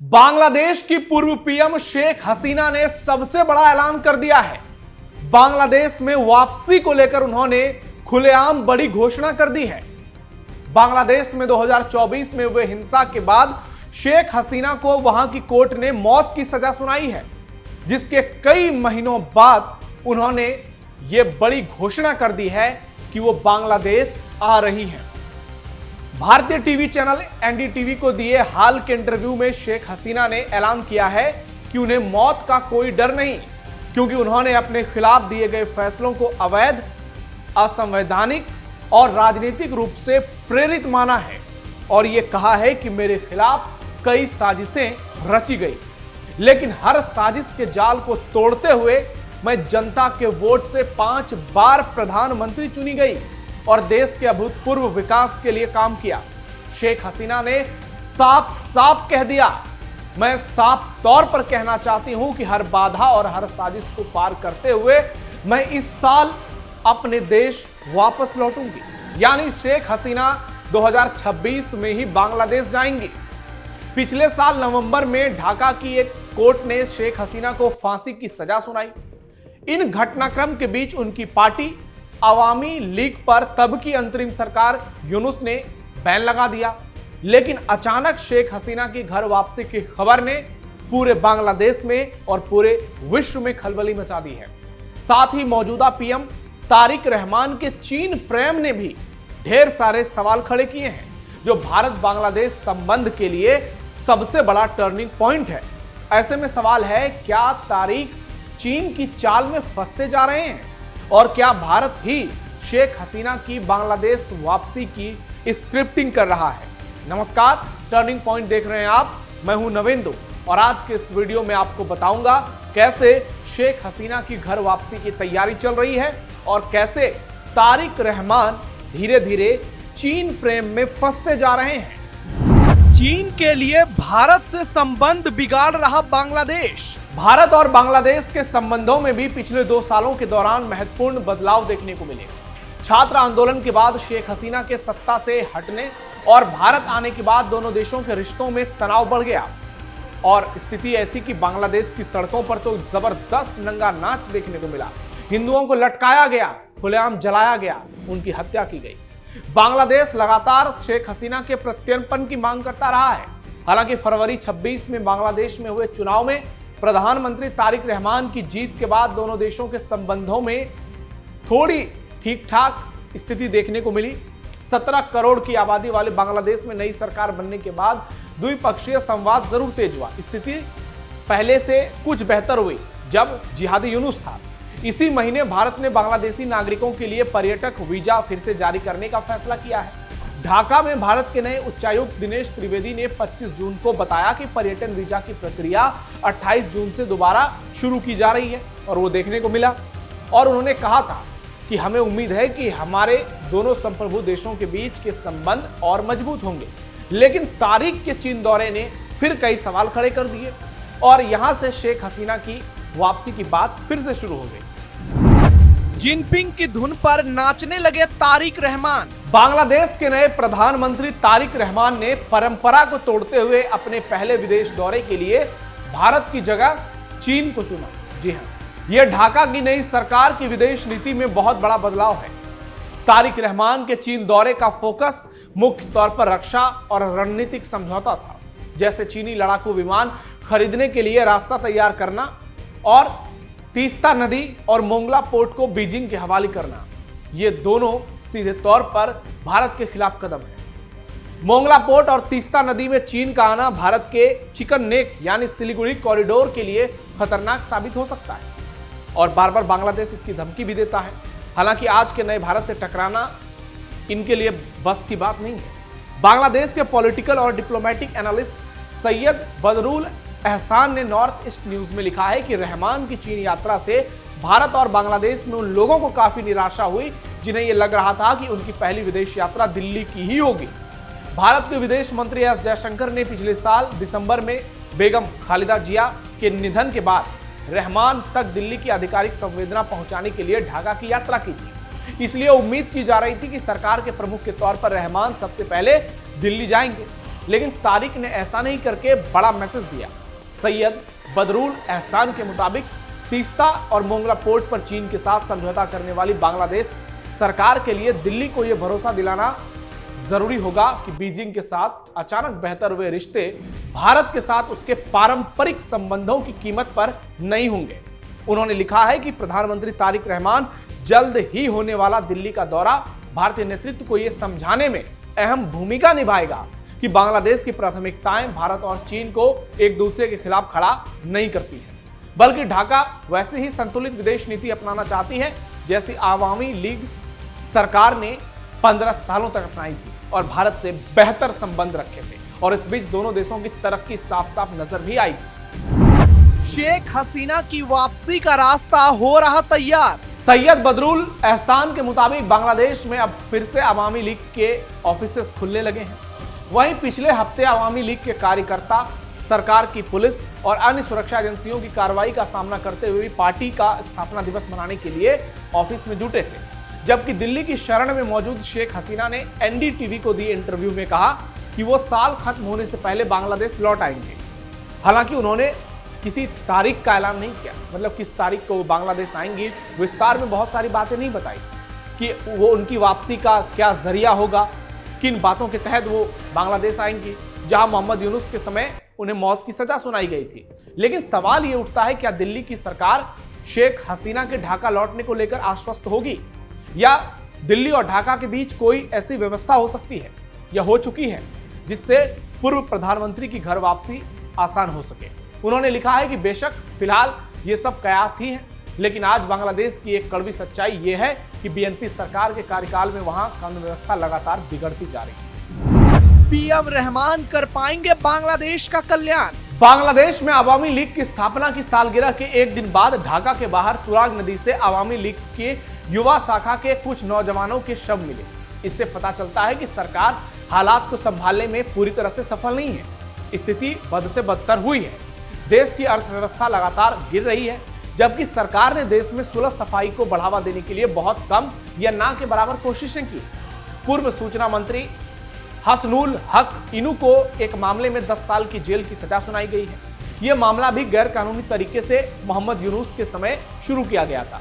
बांग्लादेश की पूर्व पीएम शेख हसीना ने सबसे बड़ा ऐलान कर दिया है। बांग्लादेश में वापसी को लेकर उन्होंने खुलेआम बड़ी घोषणा कर दी है। बांग्लादेश में 2024 में हुए हिंसा के बाद शेख हसीना को वहां की कोर्ट ने मौत की सजा सुनाई है, जिसके कई महीनों बाद उन्होंने ये बड़ी घोषणा कर दी है कि वो बांग्लादेश आ रही हैं। भारतीय टीवी चैनल एनडीटीवी को दिए हाल के इंटरव्यू में शेख हसीना ने ऐलान किया है कि उन्हें मौत का कोई डर नहीं, क्योंकि उन्होंने अपने खिलाफ दिए गए फैसलों को अवैध, असंवैधानिक और राजनीतिक रूप से प्रेरित माना है और यह कहा है कि मेरे खिलाफ कई साजिशें रची गई, लेकिन हर साजिश के जाल को तोड़ते हुए मैं जनता के वोट से 5 बार प्रधानमंत्री चुनी गई और देश के अभूतपूर्व विकास के लिए काम किया। शेख हसीना ने साफ साफ कह दिया, मैं साफ तौर पर कहना चाहती हूं कि हर बाधा और हर साजिश को पार करते हुए मैं इस साल अपने देश वापस लौटूंगी। यानी शेख हसीना 2026 में ही बांग्लादेश जाएंगी। पिछले साल नवंबर में ढाका की एक कोर्ट ने शेख हसीना को फांसी की सजा सुनाई। इन घटनाक्रम के बीच उनकी पार्टी अवामी लीग पर तब की अंतरिम सरकार यूनुस ने बैन लगा दिया, लेकिन अचानक शेख हसीना की घर वापसी की खबर ने पूरे बांग्लादेश में और पूरे विश्व में खलबली मचा दी है। साथ ही मौजूदा पीएम तारिक रहमान के चीन प्रेम ने भी ढेर सारे सवाल खड़े किए हैं, जो भारत बांग्लादेश संबंध के लिए सबसे बड़ा टर्निंग पॉइंट है। ऐसे में सवाल है, क्या तारिक चीन की चाल में फंसते जा रहे हैं और क्या भारत ही शेख हसीना की बांग्लादेश वापसी की स्क्रिप्टिंग कर रहा है? नमस्कार, टर्निंग पॉइंट देख रहे हैं आप। मैं हूं नवेंदु और आज के इस वीडियो में आपको बताऊंगा कैसे शेख हसीना की घर वापसी की तैयारी चल रही है और कैसे तारिक रहमान धीरे धीरे चीन प्रेम में फंसते जा रहे हैं। चीन के लिए भारत से संबंध बिगाड़ रहा बांग्लादेश। भारत और बांग्लादेश के संबंधों में भी पिछले 2 सालों के दौरान महत्वपूर्ण बदलाव देखने को मिले। छात्र आंदोलन के बाद शेख हसीना के सत्ता से हटने और भारत आने के बाद दोनों देशों के रिश्तों में तनाव बढ़ गया और स्थिति ऐसी कि बांग्लादेश की सड़कों पर तो जबरदस्त नंगा नाच देखने को मिला। हिंदुओं को लटकाया गया, खुलेआम जलाया गया, उनकी हत्या की गई। बांग्लादेश लगातार शेख हसीना के प्रत्यर्पण की मांग करता रहा है। हालांकि फरवरी 26 में बांग्लादेश में हुए चुनाव में प्रधानमंत्री तारिक रहमान की जीत के बाद दोनों देशों के संबंधों में थोड़ी ठीक ठाक स्थिति देखने को मिली। 17 करोड़ की आबादी वाले बांग्लादेश में नई सरकार बनने के बाद द्विपक्षीय संवाद जरूर तेज हुआ। स्थिति पहले से कुछ बेहतर हुई जब जिहादी यूनुस था। इसी महीने भारत ने बांग्लादेशी नागरिकों के लिए पर्यटक वीजा फिर से जारी करने का फैसला किया है। ढाका में भारत के नए उच्चायुक्त दिनेश त्रिवेदी ने 25 जून को बताया कि पर्यटन वीजा की प्रक्रिया 28 जून से दोबारा शुरू की जा रही है और वो देखने को मिला। और उन्होंने कहा था कि हमें उम्मीद है कि हमारे दोनों संप्रभु देशों के बीच के संबंध और मजबूत होंगे। लेकिन तारिक के चीन दौरे ने फिर कई सवाल खड़े कर दिए और यहां से शेख हसीना की वापसी की बात फिर से शुरू हो गई। जिनपिंग की धुन पर नाचने लगे तारिक रहमान। बांग्लादेश के नए प्रधानमंत्री तारिक रहमान ने परंपरा को तोड़ते हुए अपने पहले विदेश दौरे के लिए भारत की जगह चीन को चुना। जी हां, यह ढाका की नई सरकार की विदेश नीति में बहुत बड़ा बदलाव है। तारिक रहमान के चीन दौरे का फोकस मुख्य तौर पर रक्षा और रणनीतिक समझौता था, जैसे चीनी लड़ाकू विमान खरीदने के लिए रास्ता तैयार करना और तीस्ता नदी और मोंगला पोर्ट को बीजिंग के हवाले करना। ये दोनों सीधे तौर पर भारत के खिलाफ कदम है। मोंगला पोर्ट और तीस्ता नदी में चीन का आना भारत के चिकन नेक यानी सिलीगुड़ी कॉरिडोर के लिए खतरनाक साबित हो सकता है और बार बार बांग्लादेश इसकी धमकी भी देता है। हालांकि आज के नए भारत से टकराना इनके लिए बस की बात नहीं है। बांग्लादेश के पॉलिटिकल और डिप्लोमेटिक एनालिस्ट सैयद बदरुल एहसान ने नॉर्थ ईस्ट न्यूज में लिखा है कि रहमान की चीन यात्रा से भारत और बांग्लादेश में उन लोगों को काफी निराशा हुई जिन्हें यह लग रहा था कि उनकी पहली विदेश यात्रा दिल्ली की ही होगी। भारत के विदेश मंत्री एस जयशंकर ने पिछले साल दिसंबर में बेगम खालिदा जिया के निधन के बाद रहमान तक दिल्ली की आधिकारिक संवेदना पहुंचाने के लिए ढाका की यात्रा की थी। इसलिए उम्मीद की जा रही थी कि सरकार के प्रमुख के तौर पर रहमान सबसे पहले दिल्ली जाएंगे। लेकिन तारिक ने ऐसा नहीं करके बड़ा मैसेज दिया। सैयद बदरुल एहसान के मुताबिक तीस्ता और मोंगला पोर्ट पर चीन के साथ समझौता करने वाली बांग्लादेश सरकार के लिए दिल्ली को यह भरोसा दिलाना जरूरी होगा कि बीजिंग के साथ अचानक बेहतर हुए रिश्ते भारत के साथ उसके पारंपरिक संबंधों की कीमत पर नहीं होंगे। उन्होंने लिखा है कि प्रधानमंत्री तारिक रहमान जल्द ही होने वाला दिल्ली का दौरा भारतीय नेतृत्व को यह समझाने में अहम भूमिका निभाएगा कि बांग्लादेश की प्राथमिकताएं भारत और चीन को एक दूसरे के खिलाफ खड़ा नहीं करती है, बल्कि ढाका वैसे ही संतुलित विदेश नीति अपनाना चाहती है जैसी आवामी लीग सरकार ने 15 सालों तक अपनाई थी और भारत से बेहतर संबंध रखे थे। और इस बीच दोनों देशों की तरक्की साफ साफ नजर भी आई थी। शेख हसीना की वापसी का रास्ता हो रहा तैयार। सैयद बदरुल एहसान के मुताबिक बांग्लादेश में अब फिर से अवामी लीग के ऑफिसेस खुलने लगे हैं। वहीं पिछले हफ्ते अवामी लीग के कार्यकर्ता सरकार की पुलिस और अन्य सुरक्षा एजेंसियों की कार्रवाई का सामना करते हुए पार्टी का स्थापना दिवस मनाने के लिए ऑफिस में जुटे थे, जबकि दिल्ली की शरण में मौजूद शेख हसीना ने एनडीटीवी को दिए इंटरव्यू में कहा कि वो साल खत्म होने से पहले बांग्लादेश लौट आएंगे। हालांकि उन्होंने किसी तारीख का ऐलान नहीं किया, मतलब किस तारीख को वो बांग्लादेश आएंगी। विस्तार में बहुत सारी बातें नहीं बताई कि वो उनकी वापसी का क्या जरिया होगा, किन बातों के तहत वो बांग्लादेश आएंगी, जहां मोहम्मद यूनुस के समय उन्हें मौत की सजा सुनाई गई थी। लेकिन सवाल ये उठता है, क्या दिल्ली की सरकार शेख हसीना के ढाका लौटने को लेकर आश्वस्त होगी, या दिल्ली और ढाका के बीच कोई ऐसी व्यवस्था हो सकती है या हो चुकी है जिससे पूर्व प्रधानमंत्री की घर वापसी आसान हो सके। उन्होंने लिखा है कि बेशक फिलहाल ये सब कयास ही है, लेकिन आज बांग्लादेश की एक कड़वी सच्चाई ये है कि बीएनपी सरकार के कार्यकाल में वहां कानून व्यवस्था लगातार बिगड़ती जा रही है। पीएम रहमान कर पाएंगे बांग्लादेश का कल्याण। बांग्लादेश में अवामी लीग की स्थापना की सालगिरह के एक दिन बाद ढाका के बाहर तुराग नदी से अवामी लीग के युवा शाखा के कुछ नौजवानों के शव मिले। इससे पता चलता है कि सरकार हालात को संभालने में पूरी तरह से सफल नहीं है। स्थिति बद से बदतर हुई है। देश की अर्थव्यवस्था लगातार गिर रही है, जबकि सरकार ने देश में सुलह सफाई को बढ़ावा देने के लिए बहुत कम या ना के बराबर कोशिशें की। पूर्व सूचना मंत्री हसनुल हक इनू को एक मामले में 10 साल की जेल की सजा सुनाई गई है। यह मामला भी गैर कानूनी तरीके से मोहम्मद यूनुस के समय शुरू किया गया था।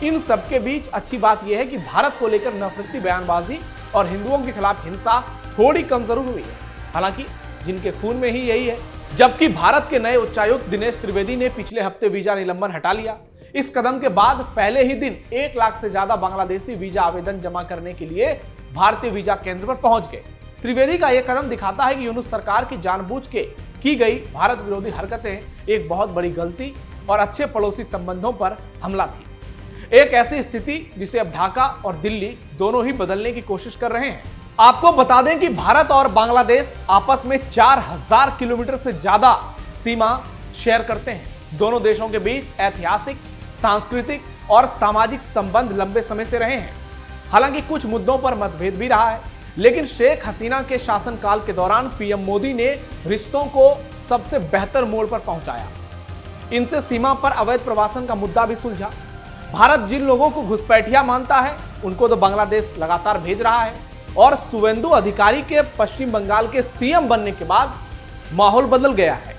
इन सबके बीच अच्छी बात यह है कि भारत को लेकर नफरती बयानबाजी और हिंदुओं के खिलाफ हिंसा थोड़ी कम जरूर हुई है, हालांकि जिनके खून में ही यही है। जबकि भारत के नए उच्चायुक्त दिनेश त्रिवेदी ने पिछले हफ्ते वीजा निलंबन हटा लिया। इस कदम के बाद पहले ही दिन 1 लाख से ज्यादा बांग्लादेशी वीजा आवेदन जमा करने के लिए भारतीय वीजा केंद्र पर पहुंच गए। त्रिवेदी का यह कदम दिखाता है कि यूनुस सरकार की जानबूझ के की गई भारत विरोधी हरकतें एक बहुत बड़ी गलती और अच्छे पड़ोसी संबंधों पर हमला थी। एक ऐसी स्थिति जिसे अब ढाका और दिल्ली दोनों ही बदलने की कोशिश कर रहे हैं। आपको बता दें कि भारत और बांग्लादेश आपस में 4000 किलोमीटर से ज्यादा सीमा शेयर करते हैं। दोनों देशों के बीच ऐतिहासिक, सांस्कृतिक और सामाजिक संबंध लंबे समय से रहे हैं। हालांकि कुछ मुद्दों पर मतभेद भी रहा है, लेकिन शेख हसीना के शासनकाल के दौरान पीएम मोदी ने रिश्तों को सबसे बेहतर मोड़ पर पहुंचाया। इनसे सीमा पर अवैध प्रवासन का मुद्दा भी सुलझा। भारत जिन लोगों को घुसपैठिया मानता है, उनको तो बांग्लादेश लगातार भेज रहा है, और शुवेंदु अधिकारी के पश्चिम बंगाल के सीएम बनने के बाद माहौल बदल गया है।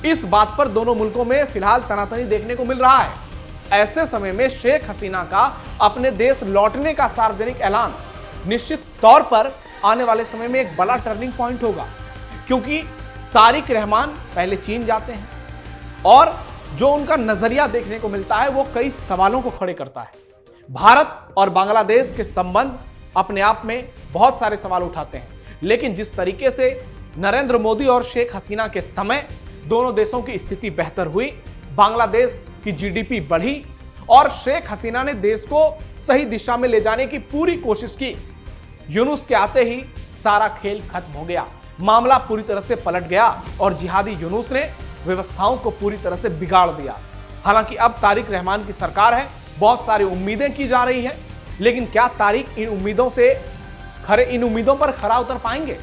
इस बात पर दोनों मुल्कों में फिलहाल तनातनी देखने को मिल रहा है। ऐसे समय में शेख हसीना का अपने देश लौटने का सार्वजनिक ऐलान निश्चित तौर पर आने वाले समय में एक बड़ा टर्निंग पॉइंट होगा, क्योंकि तारिक रहमान पहले चीन जाते हैं और जो उनका नजरिया देखने को मिलता है वो कई सवालों को खड़े करता है। भारत और बांग्लादेश के संबंध अपने आप में बहुत सारे सवाल उठाते हैं, लेकिन जिस तरीके से नरेंद्र मोदी और शेख हसीना के समय दोनों देशों की स्थिति बेहतर हुई, बांग्लादेश की जीडीपी बढ़ी और शेख हसीना ने देश को सही दिशा में ले जाने की पूरी कोशिश की, यूनुस के आते ही सारा खेल खत्म हो गया। मामला पूरी तरह से पलट गया और जिहादी यूनुस ने व्यवस्थाओं को पूरी तरह से बिगाड़ दिया। हालांकि अब तारिक रहमान की सरकार है, बहुत सारी उम्मीदें की जा रही है, लेकिन क्या तारिक इन उम्मीदों पर खरा उतर पाएंगे?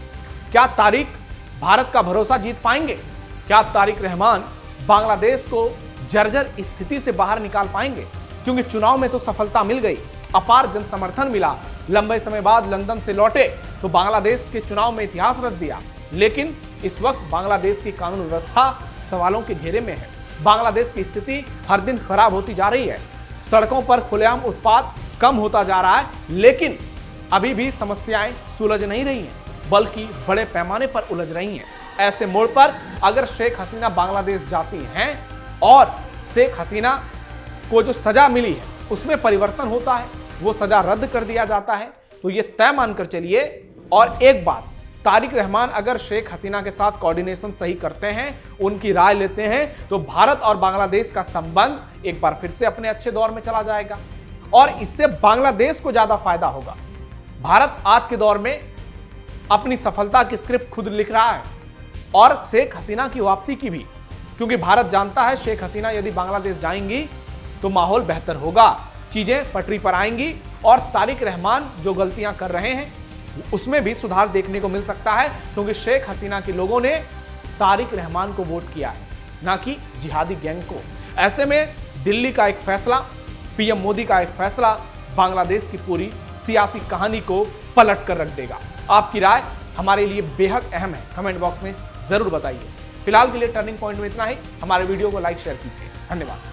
क्या तारिक भारत का भरोसा जीत पाएंगे? क्या तारिक रहमान बांग्लादेश को जर्जर स्थिति से बाहर निकाल पाएंगे? क्योंकि चुनाव में तो सफलता मिल गई, अपार जन समर्थन मिला, लंबे समय बाद लंदन से लौटे तो बांग्लादेश के चुनाव में इतिहास रच दिया। लेकिन इस वक्त बांग्लादेश की कानून व्यवस्था सवालों के घेरे में है। बांग्लादेश की स्थिति हर दिन खराब होती जा रही है। सड़कों पर खुलेआम उत्पात कम होता जा रहा है, लेकिन अभी भी समस्याएं सुलझ नहीं रही हैं, बल्कि बड़े पैमाने पर उलझ रही हैं। ऐसे मोड़ पर अगर शेख हसीना बांग्लादेश जाती हैं और शेख हसीना को जो सजा मिली है उसमें परिवर्तन होता है, वो सजा रद्द कर दिया जाता है, तो ये तय मानकर चलिए। और एक बात, तारिक रहमान अगर शेख हसीना के साथ कोऑर्डिनेशन सही करते हैं, उनकी राय लेते हैं, तो भारत और बांग्लादेश का संबंध एक बार फिर से अपने अच्छे दौर में चला जाएगा और इससे बांग्लादेश को ज्यादा फायदा होगा। भारत आज के दौर में अपनी सफलता की स्क्रिप्ट खुद लिख रहा है और शेख हसीना की वापसी की भी, क्योंकि भारत जानता है शेख हसीना यदि बांग्लादेश जाएंगी तो माहौल बेहतर होगा, चीजें पटरी पर आएंगी और तारिक रहमान जो गलतियां कर रहे हैं उसमें भी सुधार देखने को मिल सकता है, क्योंकि शेख हसीना के लोगों ने तारिक रहमान को वोट किया है, ना कि जिहादी गैंग को। ऐसे में दिल्ली का एक फैसला, पीएम मोदी का एक फैसला बांग्लादेश की पूरी सियासी कहानी को पलट कर रख देगा। आपकी राय हमारे लिए बेहद अहम है, कमेंट बॉक्स में जरूर बताइए। फिलहाल के लिए टर्निंग पॉइंट में इतना ही। हमारे वीडियो को लाइक शेयर कीजिए। धन्यवाद।